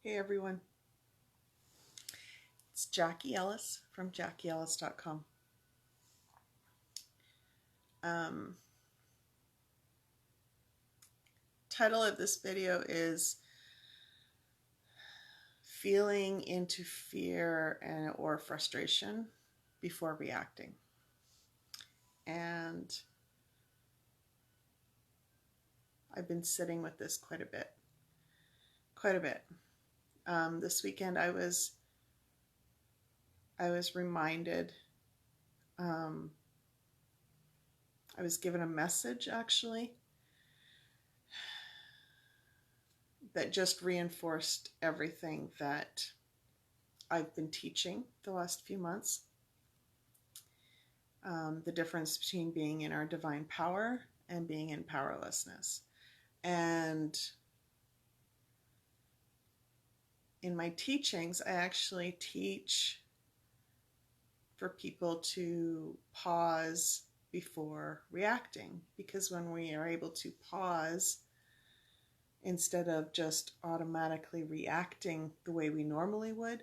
Hey everyone, it's Jackie Ellis from JackieEllis.com. Um, Title of this video is Feeling into Fear or Frustration Before Reacting. And I've been sitting with this quite a bit. This weekend I was reminded, I was given a message actually that just reinforced everything that I've been teaching the last few months. The difference between being in our divine power and being in powerlessness. And in my teachings, I actually teach for people to pause before reacting, because when we are able to pause instead of just automatically reacting the way we normally would,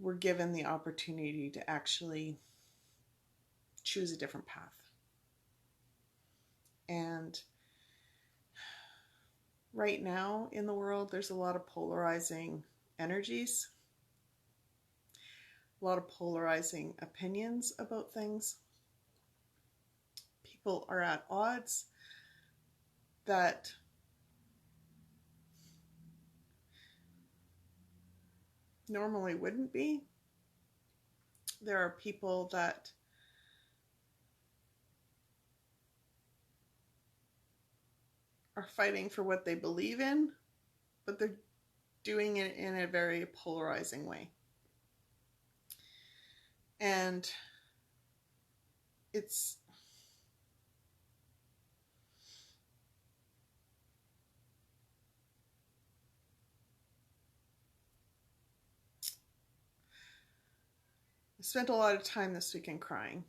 we're given the opportunity to actually choose a different path. And right now in the world, there's a lot of polarizing energies, a lot of polarizing opinions about things. People are at odds that normally wouldn't be. There are people that are fighting for what they believe in, but they're doing it in a very polarizing way. And it's I spent a lot of time this weekend crying.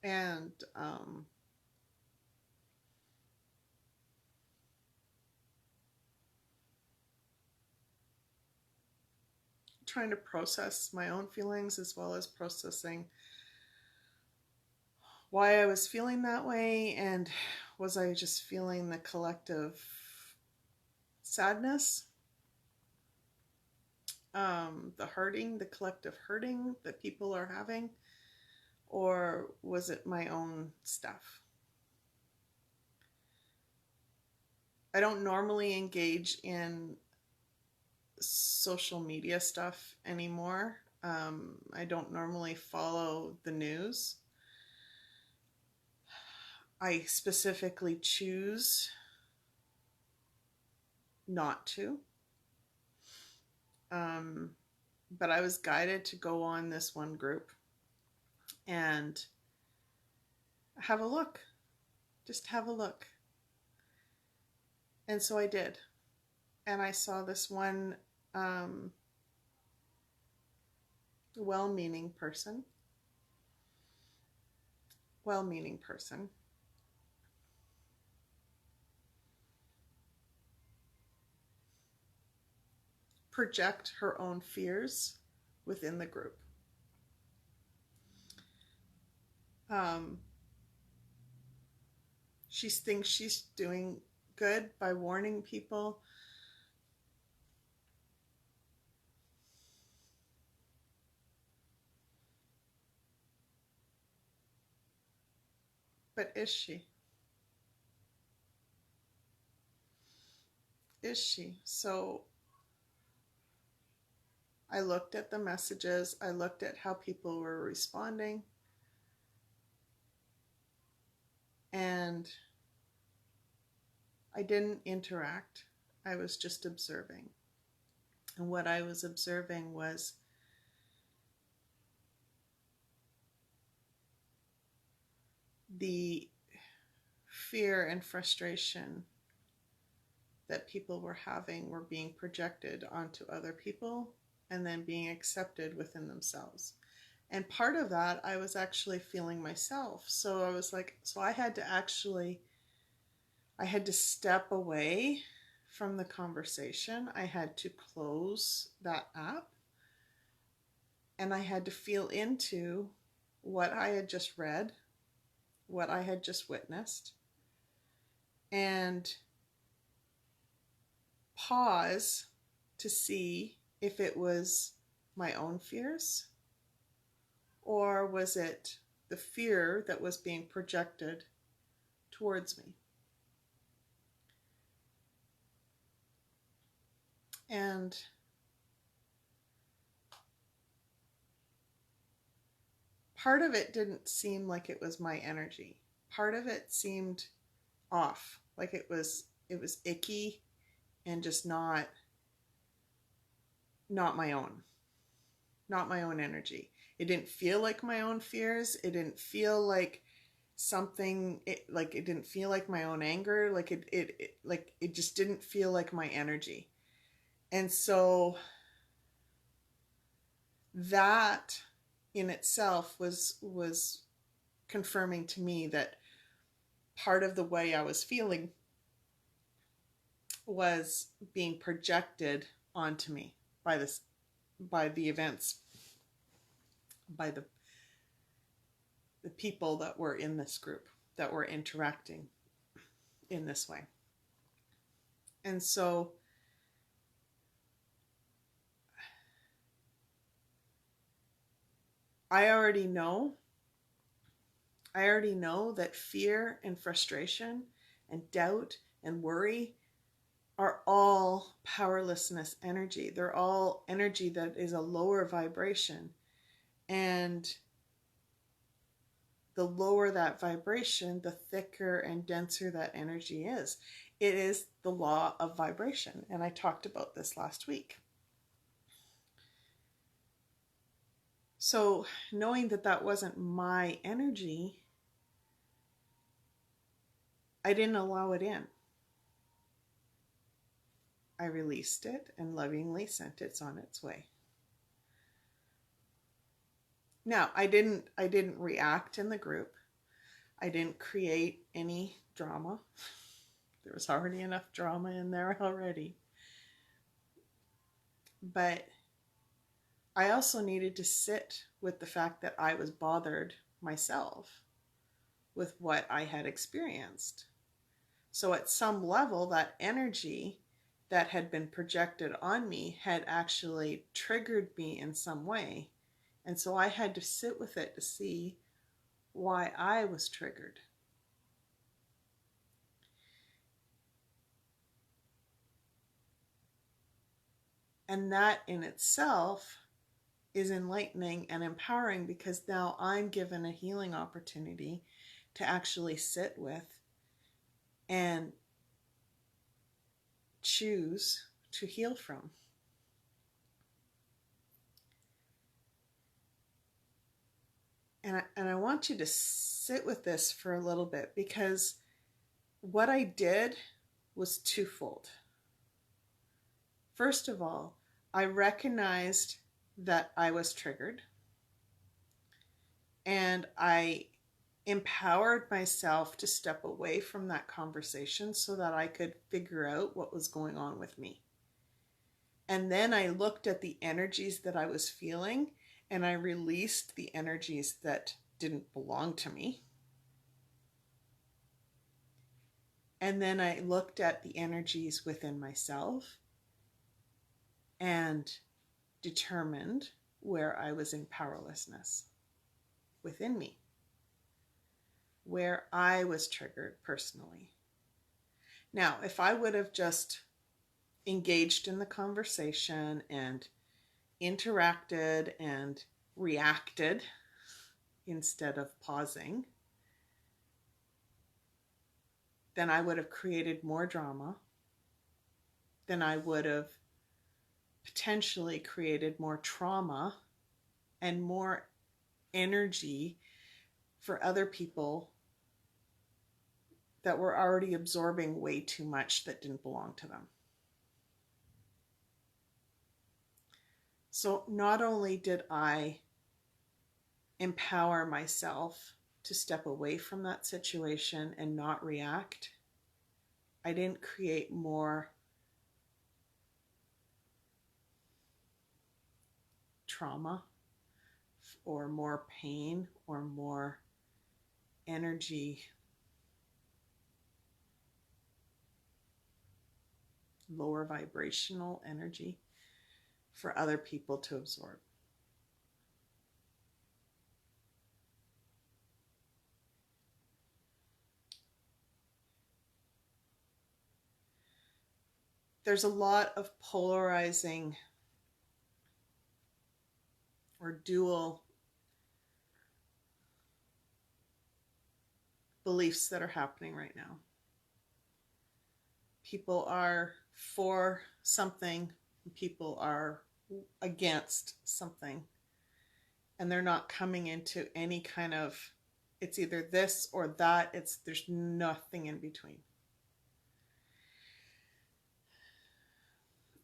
And trying to process my own feelings, as well as processing why I was feeling that way, and was I just feeling the collective sadness, the collective hurting that people are having, or was it my own stuff? I don't normally engage in social media stuff anymore. I don't normally follow the news. I specifically choose not to. But I was guided to go on this one group and have a look. Just have a look. And so I did. And I saw this one well-meaning person project her own fears within the group. She thinks she's doing good by warning people. But is she? Is she? So I looked at the messages, I looked at how people were responding, and I didn't interact. I was just observing. And what I was observing was the fear and frustration that people were having were being projected onto other people and then being accepted within themselves. And part of that I was actually feeling myself. So I was like, so I had to step away from the conversation, I had to close that app and I had to feel into what I had just read, what I had just witnessed, and pause to see if it was my own fears or was it the fear that was being projected towards me. And part of it didn't seem like it was my energy. Part of it seemed off, like it was icky and just not my own. Not my own energy. It didn't feel like my own fears. It didn't feel like something it didn't feel like my own anger. Like it just didn't feel like my energy. And so that in itself was confirming to me that part of the way I was feeling was being projected onto me by the events, by the people that were in this group, that were interacting in this way. And so I already know that fear and frustration and doubt and worry are all powerlessness energy. They're all energy that is a lower vibration. And the lower that vibration, the thicker and denser that energy is. It is the law of vibration. And I talked about this last week. So knowing that that wasn't my energy, I didn't allow it in. I released it and lovingly sent it on its way. Now, I didn't react in the group. I didn't create any drama. There was already enough drama in there already. But I also needed to sit with the fact that I was bothered myself with what I had experienced. So at some level, that energy that had been projected on me had actually triggered me in some way. And so I had to sit with it to see why I was triggered. And that in itself is enlightening and empowering, because now I'm given a healing opportunity to actually sit with and choose to heal from. And I want you to sit with this for a little bit, because what I did was twofold. First of all, I recognized that I was triggered, and I empowered myself to step away from that conversation so that I could figure out what was going on with me. And then I looked at the energies that I was feeling, and I released the energies that didn't belong to me. And then I looked at the energies within myself and determined where I was in powerlessness within me, where I was triggered personally. Now, if I would have just engaged in the conversation and interacted and reacted instead of pausing, then I would have created more drama. Then I would have potentially created more trauma and more energy for other people that were already absorbing way too much that didn't belong to them. So not only did I empower myself to step away from that situation and not react, I didn't create more trauma or more pain or more energy, lower vibrational energy for other people to absorb. There's a lot of polarizing or dual beliefs that are happening right now. People are for something, people are against something, and they're not coming into any kind of, it's either this or that, there's nothing in between.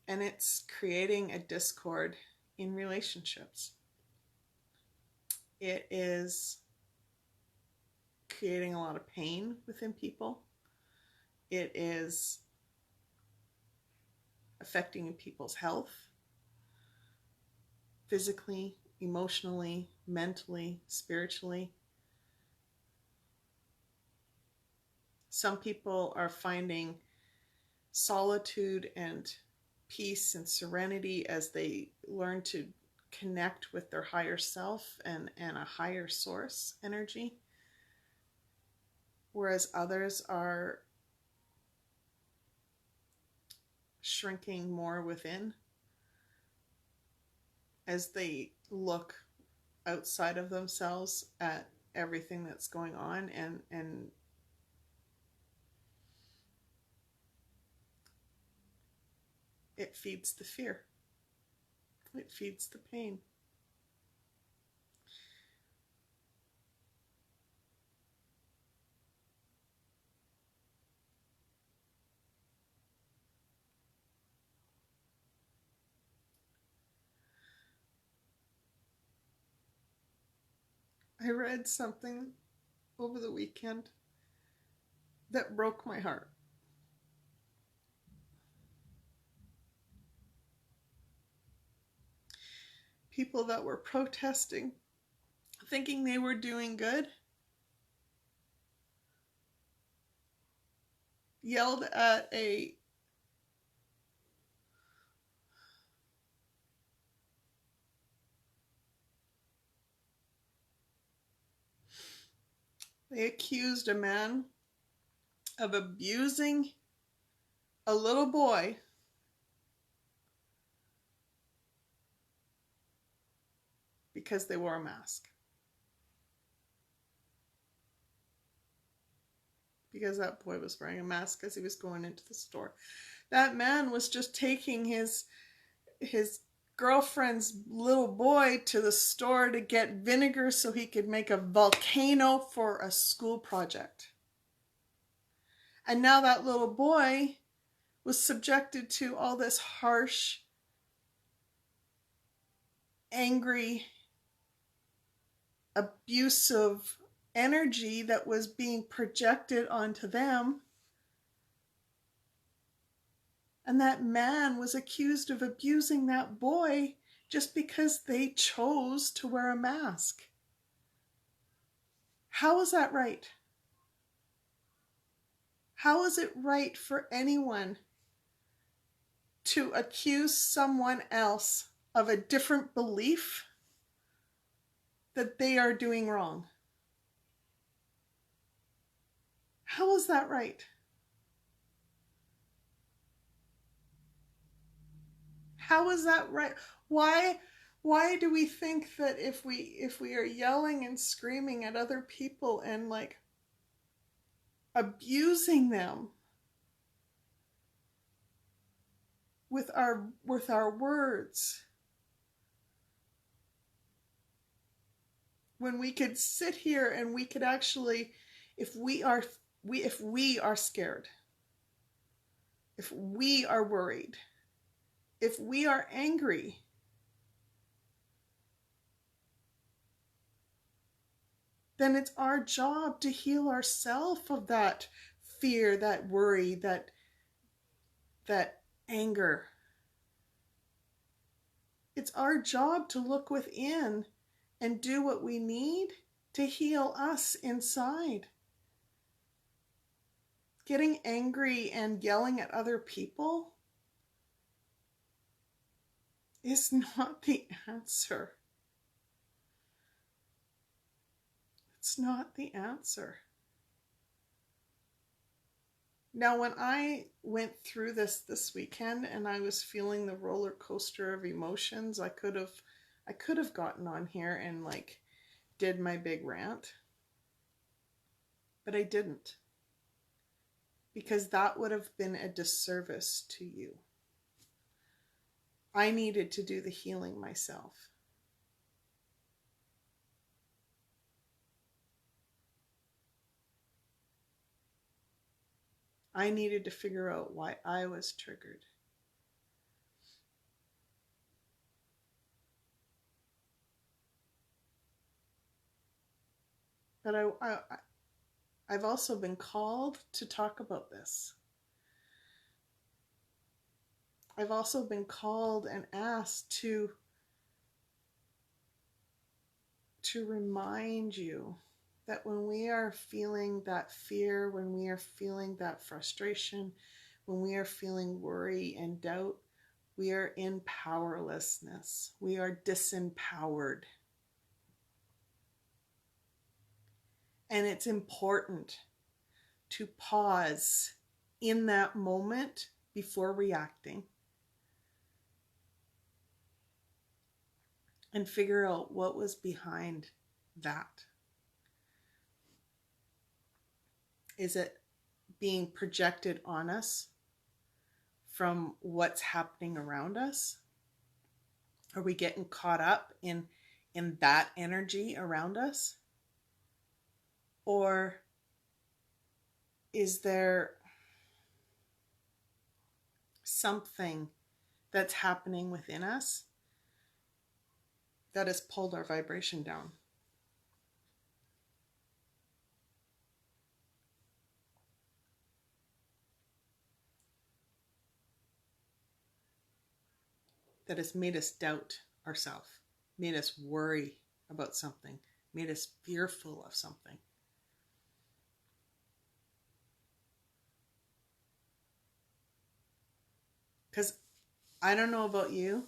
And it's creating a discord in relationships. It is creating a lot of pain within people. It is affecting people's health, physically, emotionally, mentally, spiritually. Some people are finding solitude and peace and serenity as they learn to connect with their higher self and a higher source energy, whereas others are shrinking more within as they look outside of themselves at everything that's going on, and it feeds the fear. It feeds the pain. I read something over the weekend that broke my heart. People that were protesting, thinking they were doing good, yelled at they accused a man of abusing a little boy because they wore a mask. Because that boy was wearing a mask as he was going into the store. That man was just taking his girlfriend's little boy to the store to get vinegar so he could make a volcano for a school project. And now that little boy was subjected to all this harsh, angry, abusive energy that was being projected onto them. And that man was accused of abusing that boy just because they chose to wear a mask. How is that right? How is it right for anyone to accuse someone else of a different belief that they are doing wrong? How is that right? How is that right? Why do we think that if we are yelling and screaming at other people and like abusing them with our words, when we could sit here and we could actually, if we are scared, if we are worried, if we are angry, then it's our job to heal ourselves of that fear, that worry, that anger. It's our job to look within and do what we need to heal us inside. Getting angry and yelling at other people is not the answer. It's not the answer. Now, when I went through this weekend and I was feeling the roller coaster of emotions, I could have gotten on here and like did my big rant, but I didn't, because that would have been a disservice to you. I needed to do the healing myself. I needed to figure out why I was triggered. But I've also been called to talk about this. I've also been called and asked to remind you that when we are feeling that fear, when we are feeling that frustration, when we are feeling worry and doubt, we are in powerlessness. We are disempowered. And it's important to pause in that moment before reacting and figure out what was behind that. Is it being projected on us from what's happening around us? Are we getting caught up in that energy around us? Or is there something that's happening within us that has pulled our vibration down? That has made us doubt ourselves, made us worry about something, made us fearful of something. Because I don't know about you,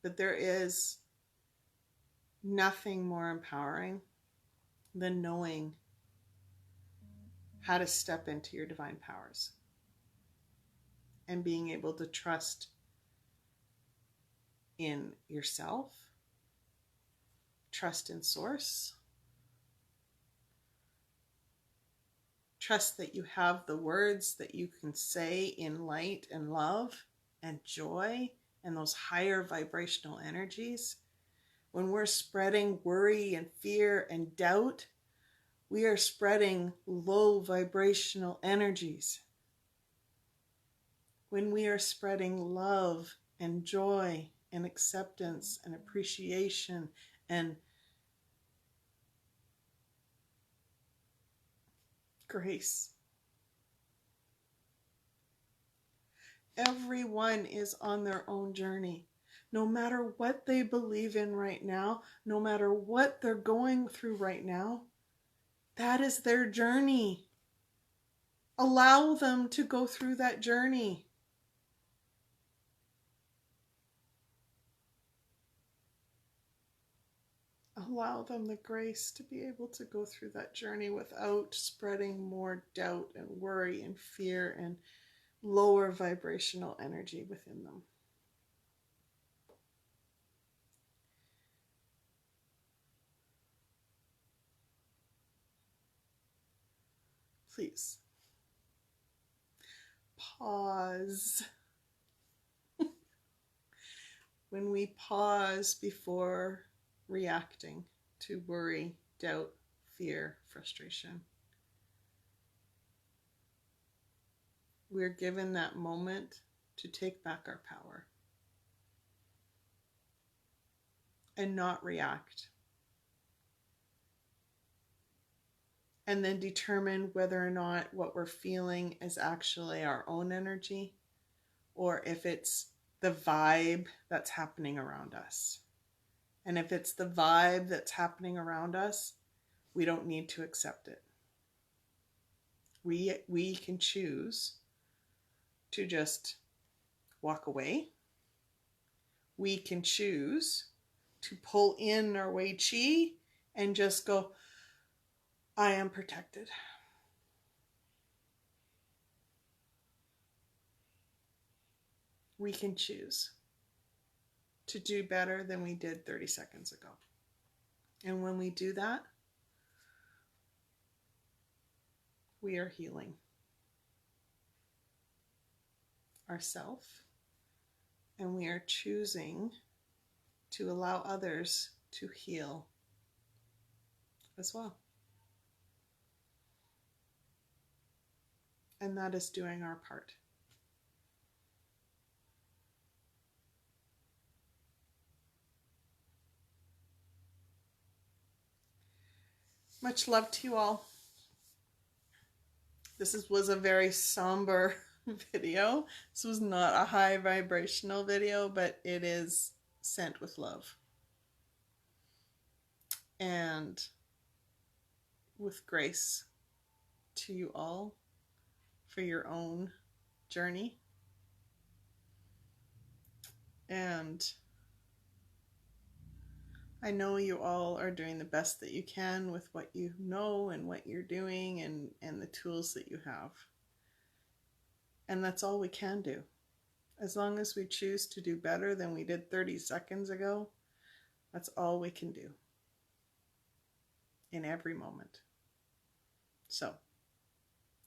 but there is nothing more empowering than knowing how to step into your divine powers and being able to trust in yourself, trust in source, trust that you have the words that you can say in light and love and joy and those higher vibrational energies. When we're spreading worry and fear and doubt, we are spreading low vibrational energies. When we are spreading love and joy and acceptance and appreciation and grace. Everyone is on their own journey. No matter what they believe in right now, no matter what they're going through right now, that is their journey. Allow them to go through that journey. Allow them the grace to be able to go through that journey without spreading more doubt and worry and fear and lower vibrational energy within them. Please pause. When we pause before reacting to worry, doubt, fear, frustration, we're given that moment to take back our power and not react. and then determine whether or not what we're feeling is actually our own energy or if it's the vibe that's happening around us. And if it's the vibe that's happening around us, we don't need to accept it. We can choose to just walk away. We can choose to pull in our Wei Qi and just go, I am protected. We can choose to do better than we did 30 seconds ago. And when we do that, we are healing ourselves, and we are choosing to allow others to heal as well. And that is doing our part. Much love to you all. This was a very somber video. This was not a high vibrational video, but it is sent with love and with grace to you all for your own journey. And I know you all are doing the best that you can with what you know and what you're doing and the tools that you have. And that's all we can do. As long as we choose to do better than we did 30 seconds ago, that's all we can do in every moment. So,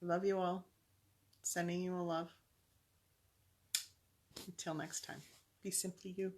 love you all. Sending you a love. Until next time, be simply you.